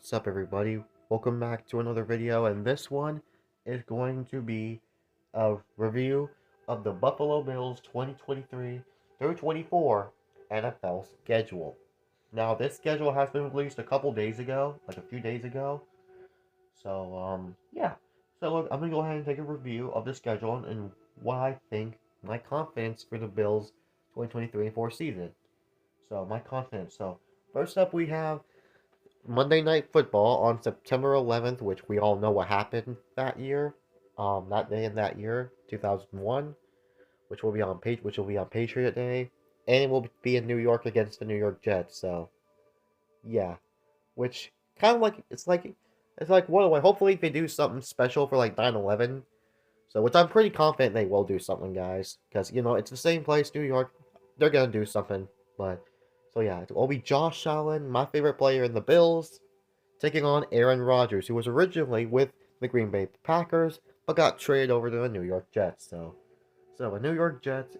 What's up, everybody? Welcome back to another video, and this one is going to be a review of the Buffalo Bills 2023 through 24 NFL schedule. Now, this schedule has been released a couple days ago, like a few days ago. Yeah. So look, I'm gonna go ahead and take a review of the schedule and what I think, my confidence for the Bills 2023-4 season. So my confidence. So first up, we have Monday Night Football on September 11th, which we all know what happened that year, that day in that year, 2001, which will be on Patriot Day, and it will be in New York against the New York Jets. So, yeah, which kind of like it's like what do I? Hopefully they do something special for like 9/11. So, which I'm pretty confident they will do something, guys, because it's the same place, New York. They're gonna do something, but so yeah, it will be Josh Allen, my favorite player in the Bills, taking on Aaron Rodgers, who was originally with the Green Bay Packers, but got traded over to the New York Jets. So the New York Jets,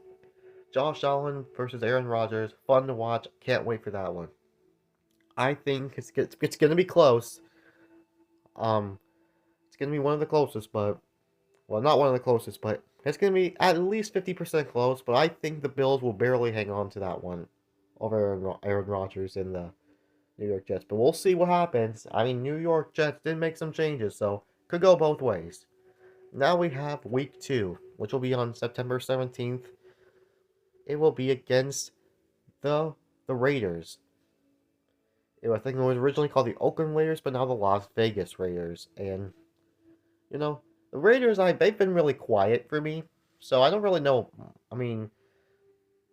Josh Allen versus Aaron Rodgers, fun to watch. Can't wait for that one. I think it's gonna be close. Um, it's gonna be one of the closest, but well, not one of the closest, but it's gonna be at least 50% close. But I think the Bills will barely hang on to that one over Aaron Rodgers and the New York Jets. But we'll see what happens. I mean, New York Jets did make some changes, so could go both ways. Now we have week 2, which will be on September 17th. It will be against the the Raiders. I think it was originally called the Oakland Raiders, but now the Las Vegas Raiders. And the Raiders, they've been really quiet for me, so I don't really know. I mean,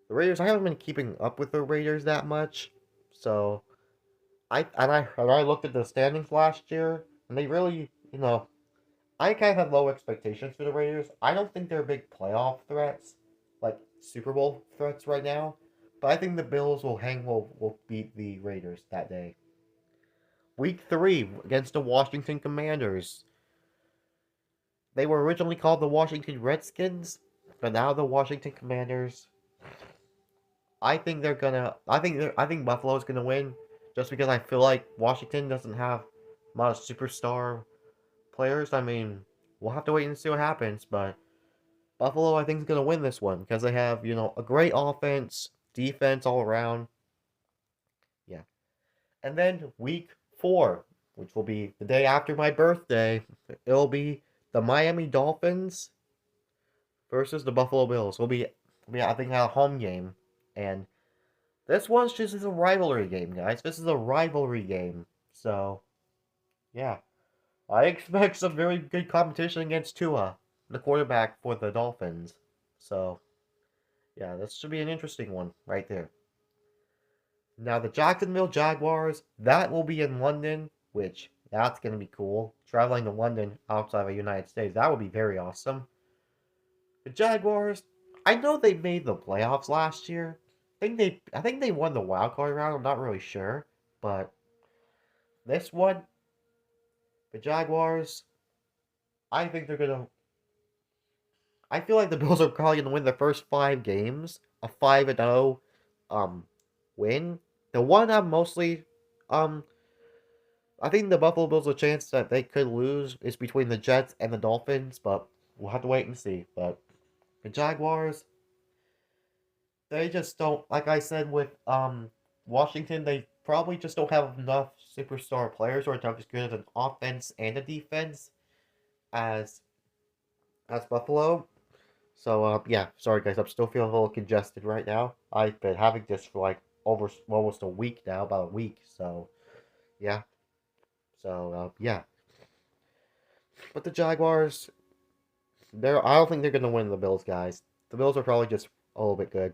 the Raiders, I haven't been keeping up with the Raiders that much, so I looked at the standings last year, and they really, I kind of had low expectations for the Raiders. I don't think they're big playoff threats, like Super Bowl threats right now, but I think the Bills will beat the Raiders that day. Week 3 against the Washington Commanders. They were originally called the Washington Redskins, but now the Washington Commanders. I think Buffalo's gonna win, just because I feel like Washington doesn't have a lot of superstar players. I mean, we'll have to wait and see what happens, but Buffalo, I think, is going to win this one because they have, a great offense, defense all around. Yeah. And then week 4, which will be the day after my birthday, it'll be the Miami Dolphins versus the Buffalo Bills. I think, a home game. And this one's just is a rivalry game, guys. This is a rivalry game. So, yeah. I expect some very good competition against Tua, the quarterback for the Dolphins. So, yeah, this should be an interesting one right there. Now, the Jacksonville Jaguars, that will be in London, which that's going to be cool. Traveling to London outside of the United States, that would be very awesome. The Jaguars, I know they made the playoffs last year. I think they won the wild card round. I'm not really sure, but this one, the Jaguars, I think they're gonna. I feel like the Bills are probably gonna win the first 5 games, a 5-0 win. The one I'm mostly um I think the Buffalo Bills a chance that they could lose is between the Jets and the Dolphins, but we'll have to wait and see. But the Jaguars, they just don't, like I said with Washington, they probably just don't have enough superstar players or enough as good of an offense and a defense as Buffalo. So yeah, sorry guys, I'm still feeling a little congested right now. I've been having this for like over almost a week now, about a week. So yeah, yeah. But the Jaguars, I don't think they're gonna win the Bills, guys. The Bills are probably just a little bit good,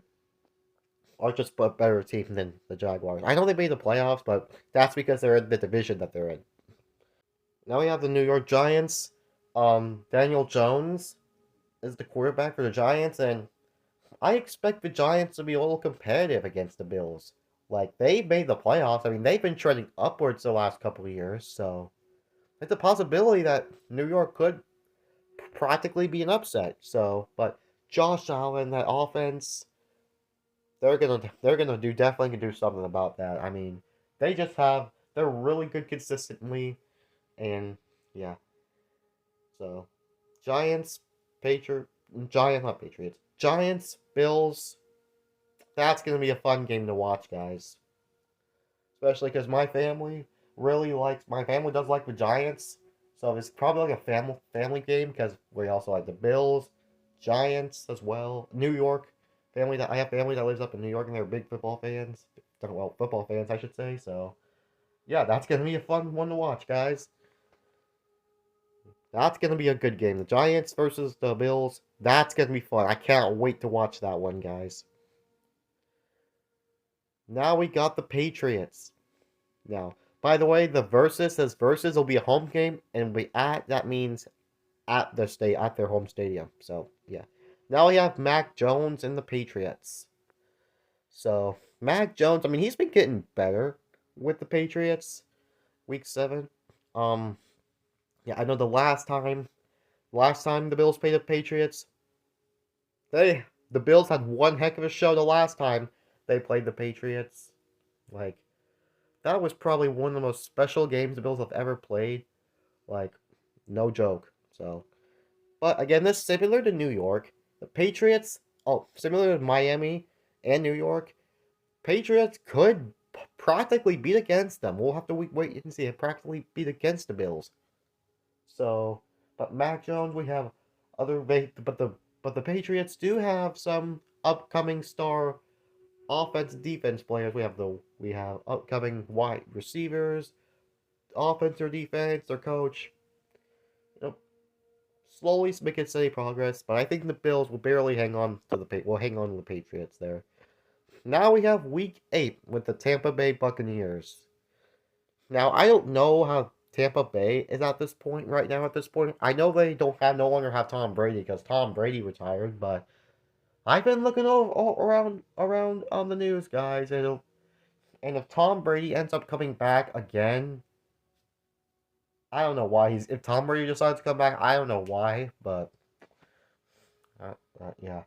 or just a better team than the Jaguars. I know they made the playoffs, but that's because they're in the division that they're in. Now we have the New York Giants. Daniel Jones is the quarterback for the Giants, and I expect the Giants to be a little competitive against the Bills. Like, they made the playoffs. I mean, they've been trending upwards the last couple of years, so it's a possibility that New York could practically be an upset. So, but Josh Allen, that offense, they're gonna do definitely gonna do something about that. I mean, they just have they're really good consistently, and yeah. So Giants, Patriot, Giant, not Patriots, Giants, Bills. That's gonna be a fun game to watch, guys. Especially because my family does like the Giants, so it's probably like a family game because we also like the Bills, Giants as well. New York I have family that lives up in New York and they're big football fans. Well, football fans, I should say. So yeah, that's gonna be a fun one to watch, guys. That's gonna be a good game. The Giants versus the Bills. That's gonna be fun. I can't wait to watch that one, guys. Now we got the Patriots. Now, by the way, the versus will be a home game, and that means at their home stadium. So yeah. Now we have Mac Jones and the Patriots. So Mac Jones, I mean, he's been getting better with the Patriots. Week 7. Um, yeah, I know last time the Bills played the Patriots, the Bills had one heck of a show the last time they played the Patriots. Like, that was probably one of the most special games the Bills have ever played. Like, no joke. So, but again, this is similar to New York. The Patriots, similar to Miami and New York, Patriots could practically beat against them. We'll have to wait and see. It practically beat against the Bills. So, but Mac Jones, we have but the Patriots do have some upcoming star offense defense players. We have upcoming wide receivers, offense or defense, their coach. You know, slowly making steady progress, but I think the Bills will barely hang on to the Patriots there. Now we have Week 8 with the Tampa Bay Buccaneers. Now I don't know how Tampa Bay is at this point right now. At this point, I know they no longer have Tom Brady because Tom Brady retired, but I've been looking all around on the news, guys, and if Tom Brady ends up coming back again, I don't know why if Tom Brady decides to come back, I don't know why, but yeah.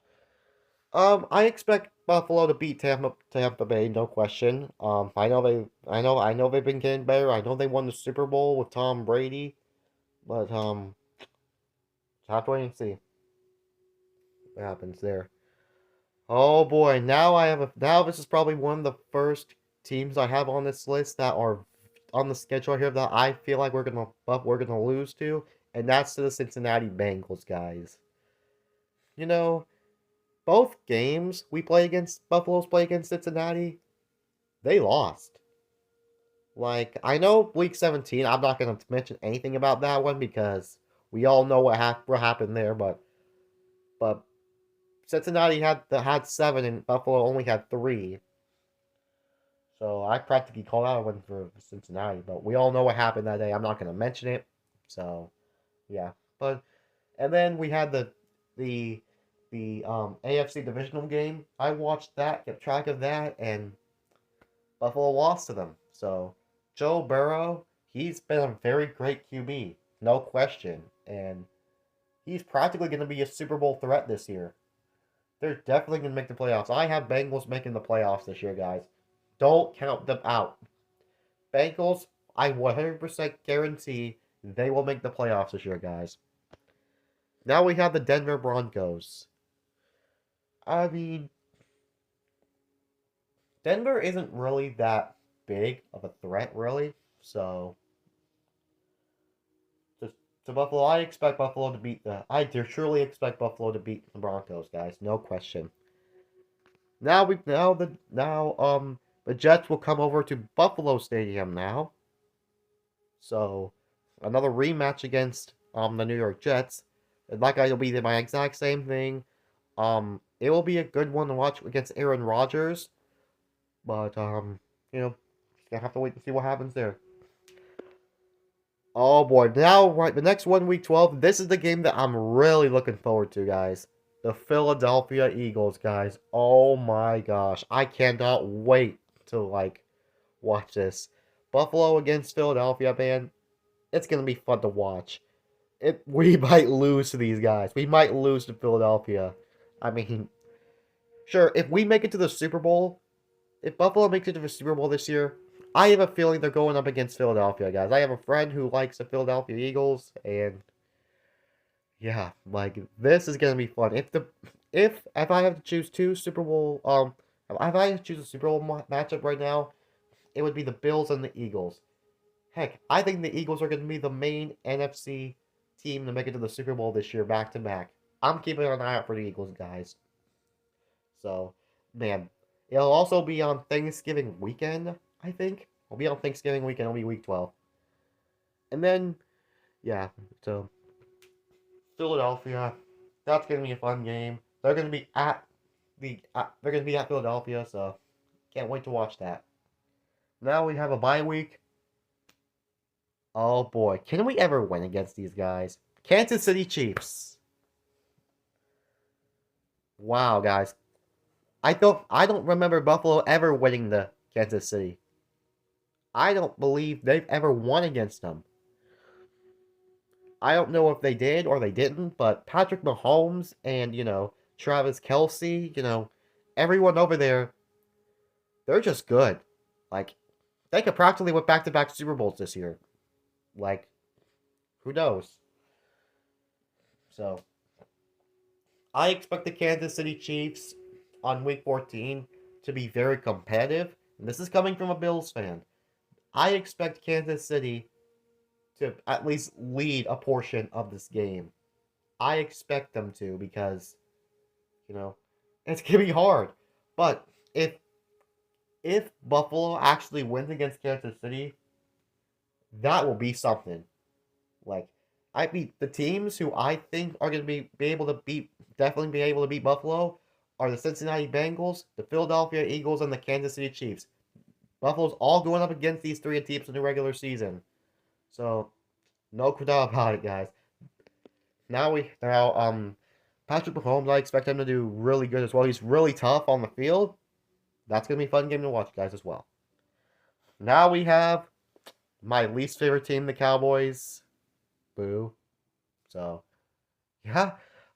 I expect Buffalo to beat Tampa Bay, no question. I know they've been getting better. I know they won the Super Bowl with Tom Brady, but have to wait and see what happens there. Oh boy, now this is probably one of the first teams I have on this list that are on the schedule here that I feel like we're gonna lose to, and that's to the Cincinnati Bengals, guys. You know, both games Buffalo's play against Cincinnati, they lost. Like, I know Week 17, I'm not going to mention anything about that one because we all know what happened there, but Cincinnati had 7 and Buffalo only had 3. So I practically called out a win for Cincinnati, but we all know what happened that day. I'm not going to mention it. So, yeah. And then we had the AFC divisional game. I watched that, kept track of that, and Buffalo lost to them. So Joe Burrow, he's been a very great QB, no question, and he's practically going to be a Super Bowl threat this year. They're definitely going to make the playoffs. I have Bengals making the playoffs this year, guys. Don't count them out. Bengals, I 100% guarantee they will make the playoffs this year, guys. Now we have the Denver Broncos. I mean, Denver isn't really that big of a threat, really. So, just to Buffalo, I expect Buffalo to beat I truly expect Buffalo to beat the Broncos, guys. No question. The Jets will come over to Buffalo Stadium now. So, another rematch against the New York Jets. Like it'll be my exact same thing. It will be a good one to watch against Aaron Rodgers. But just gonna have to wait and see what happens there. Oh boy, now right the next one week 12, this is the game that I'm really looking forward to, guys. The Philadelphia Eagles, guys. Oh my gosh. I cannot wait to watch this. Buffalo against Philadelphia, man. It's gonna be fun to watch. We might lose to these guys. We might lose to Philadelphia. I mean, sure, if we make it to the Super Bowl, if Buffalo makes it to the Super Bowl this year, I have a feeling they're going up against Philadelphia, guys. I have a friend who likes the Philadelphia Eagles, and yeah, like this is gonna be fun. If I have to choose two Super Bowl if I had to choose a Super Bowl matchup right now, it would be the Bills and the Eagles. Heck, I think the Eagles are gonna be the main NFC team to make it to the Super Bowl this year, back to back. I'm keeping an eye out for the Eagles, guys. So, man, it'll also be on Thanksgiving weekend. I think it'll be on Thanksgiving weekend. It'll be Week 12, and then yeah, so Philadelphia. That's gonna be a fun game. They're gonna be at Philadelphia, so can't wait to watch that. Now we have a bye week. Oh boy, can we ever win against these guys? Kansas City Chiefs. Wow, guys. I don't remember Buffalo ever winning the Kansas City. I don't believe they've ever won against them. I don't know if they did or they didn't, but Patrick Mahomes and, Travis Kelsey, everyone over there, they're just good. Like, they could practically win back-to-back Super Bowls this year. Like, who knows? So, I expect the Kansas City Chiefs on Week 14 to be very competitive. And this is coming from a Bills fan. I expect Kansas City to at least lead a portion of this game. I expect them to because, it's gonna be hard. But if Buffalo actually wins against Kansas City, that will be something. Like, I beat the teams who I think are gonna be able to definitely be able to beat Buffalo are the Cincinnati Bengals, the Philadelphia Eagles, and the Kansas City Chiefs. Buffalo's all going up against these three teams in the regular season. So, no doubt about it, guys. Patrick Mahomes, I expect him to do really good as well. He's really tough on the field. That's gonna be a fun game to watch, guys, as well. Now we have my least favorite team, the Cowboys. Boo. So, yeah.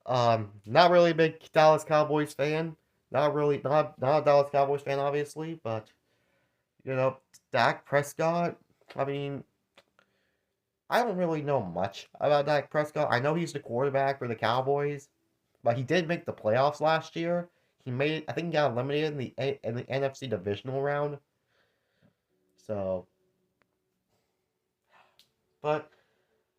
Not really a big Dallas Cowboys fan. Not a Dallas Cowboys fan, obviously, but Dak Prescott. I mean, I don't really know much about Dak Prescott. I know he's the quarterback for the Cowboys, but he did make the playoffs last year. I think he got eliminated in the NFC divisional round. So, but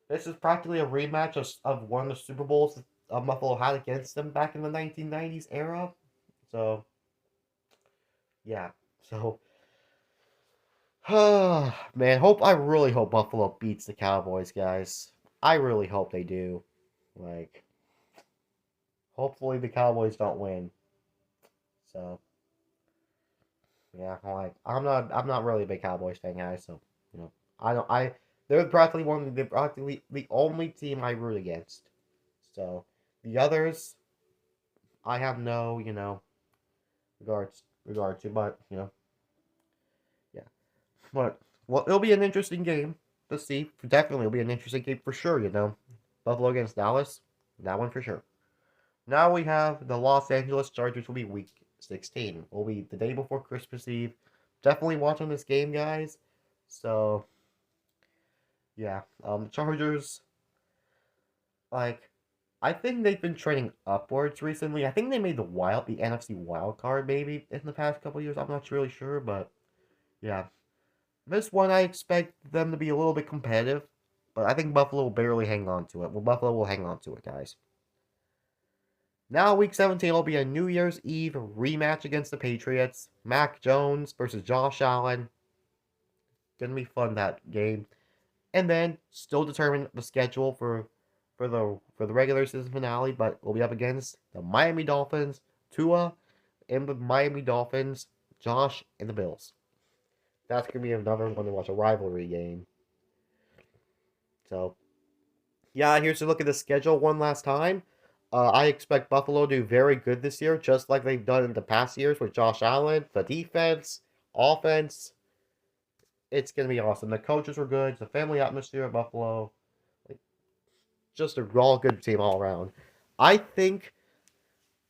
this is practically a rematch of one of the Super Bowls Buffalo had against them back in the 1990s era. So, yeah. So, man, I really hope Buffalo beats the Cowboys, guys. I really hope they do. Like, hopefully the Cowboys don't win. So, yeah, I'm not really a big Cowboys fan, guys. So, I don't I they're practically the only team I root against. So, the others I have no, regard to, but yeah. But well, it'll be an interesting game to see. Definitely, it'll be an interesting game for sure. Buffalo against Dallas, that one for sure. Now we have the Los Angeles Chargers. Will be Week 16. Will be the day before Christmas Eve. Definitely watching this game, guys. So yeah, Chargers. Like, I think they've been trending upwards recently. I think they made the NFC wild card maybe in the past couple years. I'm not really sure, but yeah. This one I expect them to be a little bit competitive, but I think Buffalo will barely hang on to it. Well, Buffalo will hang on to it, guys. Now, Week 17 will be a New Year's Eve rematch against the Patriots. Mac Jones versus Josh Allen. Gonna be fun, that game. And then still determine the schedule for the regular season finale, but we'll be up against the Miami Dolphins, Tua, and the Miami Dolphins, Josh, and the Bills. That's gonna be another one to watch, a rivalry game. So, yeah, here's a look at the schedule one last time. I expect Buffalo to do very good this year, just like they've done in the past years with Josh Allen. The defense, offense, it's gonna be awesome. The coaches were good. It's a family atmosphere at Buffalo. Like, just a all good team all around. I think,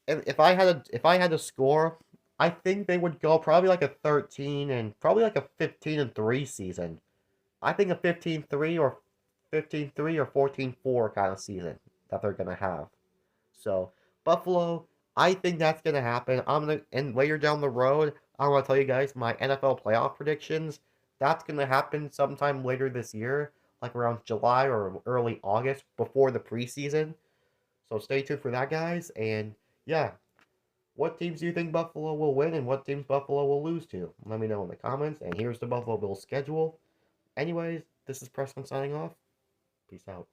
and if I had to score I think they would go probably like a 13 and probably like a 15-3 season. I think a 15-3 or 15-3 or 14-4 kind of season that they're gonna have. So Buffalo, I think that's gonna happen. And later down the road, I'm gonna tell you guys my NFL playoff predictions. That's gonna happen sometime later this year, like around July or early August before the preseason. So stay tuned for that, guys. And yeah, what teams do you think Buffalo will win and what teams Buffalo will lose to? Let me know in the comments. And here's the Buffalo Bills schedule. Anyways, this is Preston signing off. Peace out.